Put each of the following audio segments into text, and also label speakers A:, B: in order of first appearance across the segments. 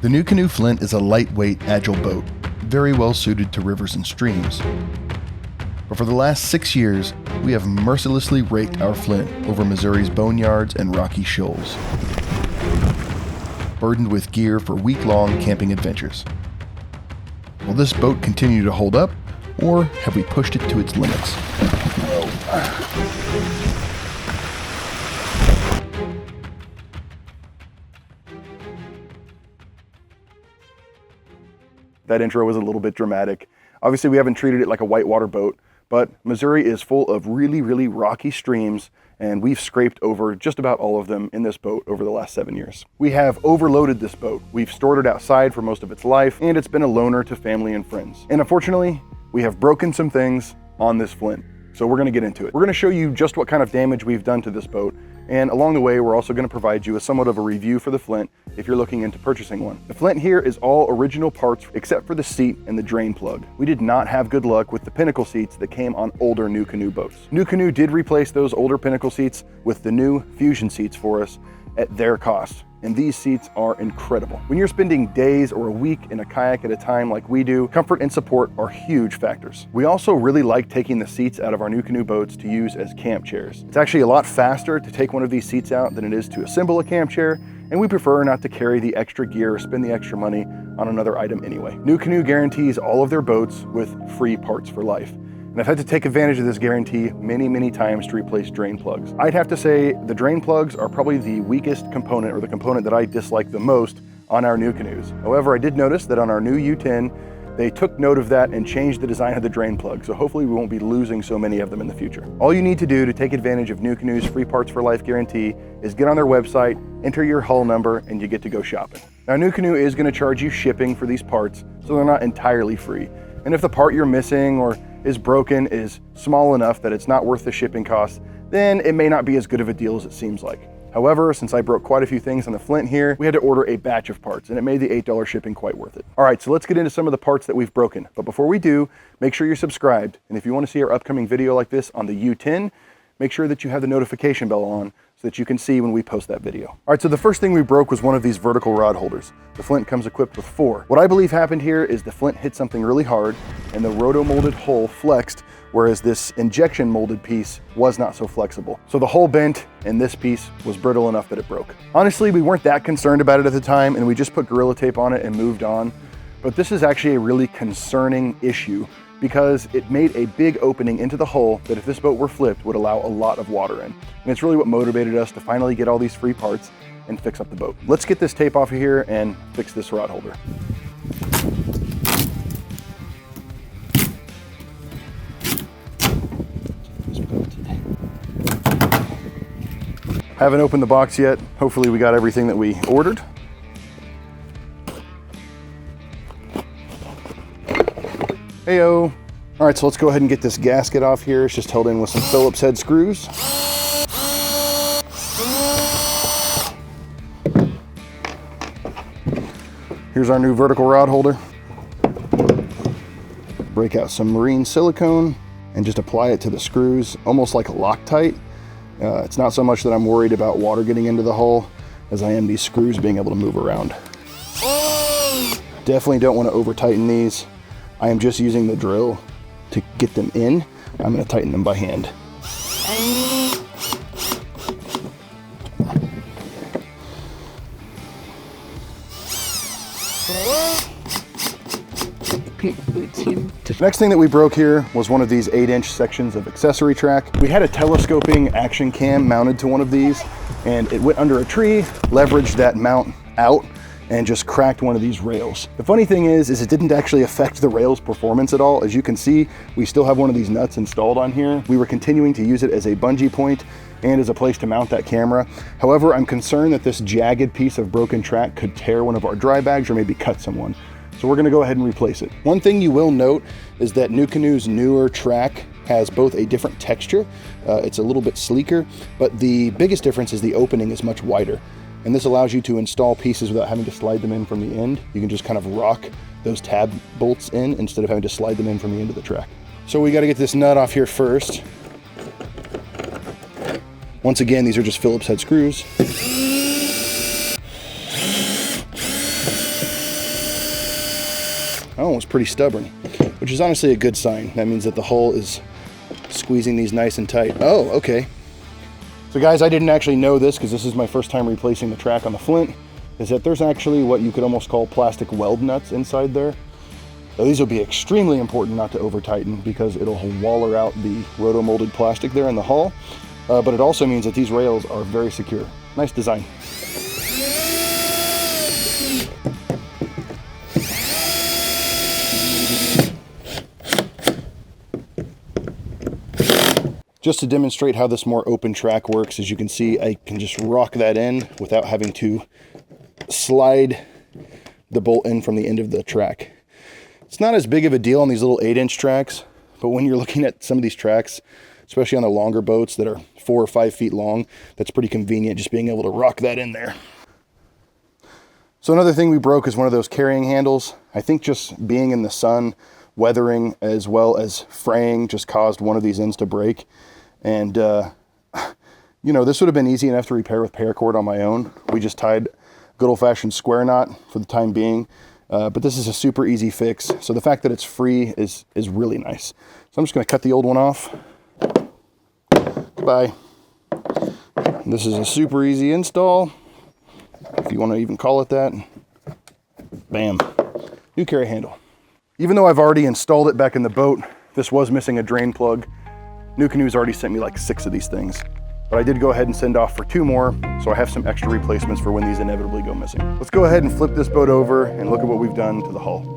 A: The NuCanoe Flint is a lightweight, agile boat, very well suited to rivers and streams. But for the last 6 years, we have mercilessly raked our Flint over Missouri's boneyards and rocky shoals, burdened with gear for week-long camping adventures. Will this boat continue to hold up, or have we pushed it to its limits?
B: That intro was a little bit dramatic. Obviously, we haven't treated it like a whitewater boat, but Missouri is full of really, really rocky streams, and we've scraped over just about all of them in this boat over the last 7 years. We have overloaded this boat. We've stored it outside for most of its life, and it's been a loner to family and friends. And unfortunately, we have broken some things on this Flint. So we're gonna get into it. We're gonna show you just what kind of damage we've done to this boat. And along the way, we're also gonna provide you with somewhat of a review for the Flint if you're looking into purchasing one. The Flint here is all original parts except for the seat and the drain plug. We did not have good luck with the Pinnacle seats that came on older NuCanoe boats. NuCanoe did replace those older Pinnacle seats with the new Fusion seats for us at their cost. And these seats are incredible. When you're spending days or a week in a kayak at a time like we do, comfort and support are huge factors. We also really like taking the seats out of our NuCanoe boats to use as camp chairs. It's actually a lot faster to take one of these seats out than it is to assemble a camp chair, and we prefer not to carry the extra gear or spend the extra money on another item anyway. NuCanoe guarantees all of their boats with free parts for life. And I've had to take advantage of this guarantee many, many times to replace drain plugs. I'd have to say the drain plugs are probably the weakest component, or the component that I dislike the most on our NuCanoes. However, I did notice that on our new U10, they took note of that and changed the design of the drain plug, so hopefully we won't be losing so many of them in the future. All you need to do to take advantage of NuCanoe's free parts for life guarantee is get on their website, enter your hull number, and you get to go shopping. Now, NuCanoe is gonna charge you shipping for these parts, so they're not entirely free. And if the part you're missing or is broken is small enough that it's not worth the shipping cost, then it may not be as good of a deal as it seems like. However, since I broke quite a few things on the Flint here, we had to order a batch of parts, and it made the $8 shipping quite worth it. All right, so let's get into some of the parts that we've broken. But before we do, make sure you're subscribed. And if you want to see our upcoming video like this on the U10, make sure that you have the notification bell on so that you can see when we post that video. All right, so the first thing we broke was one of these vertical rod holders. The Flint comes equipped with 4. What I believe happened here is the Flint hit something really hard and the roto-molded hull flexed, whereas this injection molded piece was not so flexible. So the hull bent and this piece was brittle enough that it broke. Honestly, we weren't that concerned about it at the time and we just put Gorilla Tape on it and moved on. But this is actually a really concerning issue because it made a big opening into the hull that if this boat were flipped would allow a lot of water in. And it's really what motivated us to finally get all these free parts and fix up the boat. Let's get this tape off of here and fix this rod holder. Haven't opened the box yet. Hopefully we got everything that we ordered. Heyo. All right, so let's go ahead and get this gasket off here. It's just held in with some Phillips head screws. Here's our new vertical rod holder. Break out some marine silicone and just apply it to the screws, almost like a Loctite. It's not so much that I'm worried about water getting into the hull as I am these screws being able to move around. Definitely don't want to over tighten these. I am just using the drill to get them in. I'm going to tighten them by hand. The next thing that we broke here was one of these 8-inch sections of accessory track. We had a telescoping action cam mounted to one of these, and it went under a tree, leveraged that mount out, and just cracked one of these rails. The funny thing is it didn't actually affect the rail's performance at all. As you can see, we still have one of these nuts installed on here. We were continuing to use it as a bungee point and as a place to mount that camera. However, I'm concerned that this jagged piece of broken track could tear one of our dry bags or maybe cut someone. So we're gonna go ahead and replace it. One thing you will note is that NuCanoe's newer track has both a different texture. It's a little bit sleeker, but the biggest difference is the opening is much wider. And this allows you to install pieces without having to slide them in from the end. You can just kind of rock those tab bolts in instead of having to slide them in from the end of the track. So we gotta get this nut off here first. Once again, these are just Phillips head screws. Oh, it's pretty stubborn, which is honestly a good sign. That means that the hull is squeezing these nice and tight. Oh, okay. So guys, I didn't actually know this because this is my first time replacing the track on the Flint, is that there's actually what you could almost call plastic weld nuts inside there. Now, these will be extremely important not to over tighten because it'll waller out the roto-molded plastic there in the hull, but it also means that these rails are very secure. Nice design. Just to demonstrate how this more open track works, as you can see, I can just rock that in without having to slide the bolt in from the end of the track. It's not as big of a deal on these little 8-inch tracks, but when you're looking at some of these tracks, especially on the longer boats that are 4 or 5 feet long, that's pretty convenient, just being able to rock that in there. So another thing we broke is one of those carrying handles. I think just being in the sun, weathering as well as fraying just caused one of these ends to break. And, you know, this would have been easy enough to repair with paracord on my own. We just tied a good old-fashioned square knot for the time being. But this is a super easy fix. So the fact that it's free is really nice. So I'm just going to cut the old one off. Goodbye. This is a super easy install, if you want to even call it that. Bam. New carry handle. Even though I've already installed it back in the boat, this was missing a drain plug. NuCanoe's already sent me like 6 of these things, but I did go ahead and send off for 2 more, so I have some extra replacements for when these inevitably go missing. Let's go ahead and flip this boat over and look at what we've done to the hull.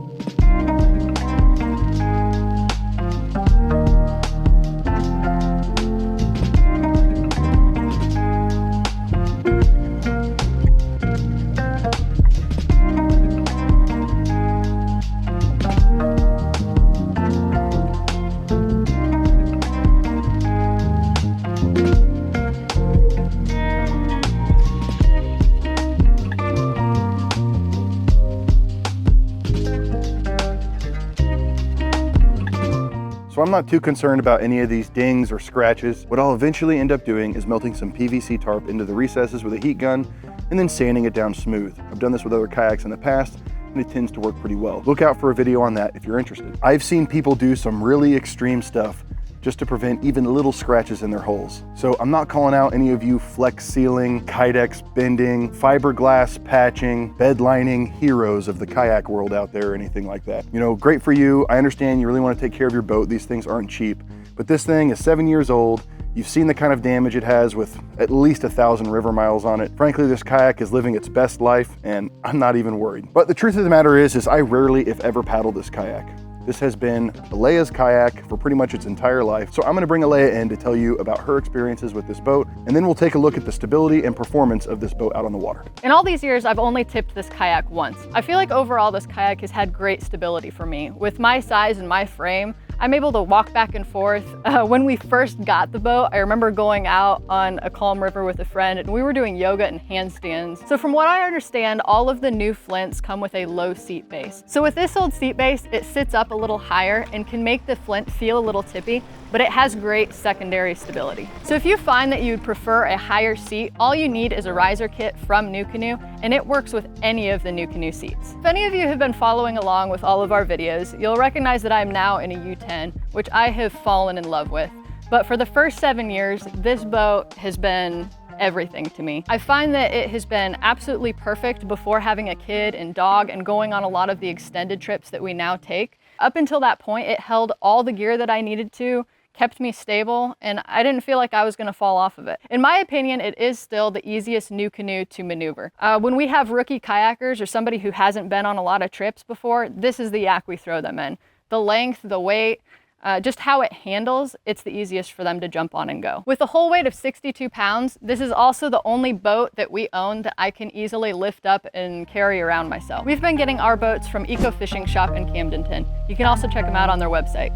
B: So I'm not too concerned about any of these dings or scratches. What I'll eventually end up doing is melting some PVC tarp into the recesses with a heat gun and then sanding it down smooth. I've done this with other kayaks in the past and it tends to work pretty well. Look out for a video on that if you're interested. I've seen people do some really extreme stuff just to prevent even little scratches in their hulls. So I'm not calling out any of you flex sealing, kydex bending, fiberglass patching, bed lining heroes of the kayak world out there or anything like that. You know, great for you. I understand you really want to take care of your boat. These things aren't cheap, but this thing is 7 years old. You've seen the kind of damage it has with at least 1,000 river miles on it. Frankly, this kayak is living its best life and I'm not even worried. But the truth of the matter is I rarely, if ever, paddle this kayak. This has been Alea's kayak for pretty much its entire life. So I'm gonna bring Alea in to tell you about her experiences with this boat, and then we'll take a look at the stability and performance of this boat out on the water.
C: In all these years, I've only tipped this kayak once. I feel like overall this kayak has had great stability for me. With my size and my frame, I'm able to walk back and forth. When we first got the boat, I remember going out on a calm river with a friend and we were doing yoga and handstands. So from what I understand, all of the new Flints come with a low seat base. So with this old seat base, it sits up a little higher and can make the Flint feel a little tippy, but it has great secondary stability. So if you find that you'd prefer a higher seat, all you need is a riser kit from NuCanoe, and it works with any of the NuCanoe seats. If any of you have been following along with all of our videos, you'll recognize that I'm now in a U10, which I have fallen in love with. But for the first 7 years, this boat has been everything to me. I find that it has been absolutely perfect before having a kid and dog and going on a lot of the extended trips that we now take. Up until that point, it held all the gear that I needed to, kept me stable, and I didn't feel like I was gonna fall off of it. In my opinion, it is still the easiest NuCanoe to maneuver. When we have rookie kayakers or somebody who hasn't been on a lot of trips before, this is the yak we throw them in. The length, the weight, just how it handles, it's the easiest for them to jump on and go. With a whole weight of 62 pounds, this is also the only boat that we own that I can easily lift up and carry around myself. We've been getting our boats from Eco Fishing Shop in Camdenton. You can also check them out on their website.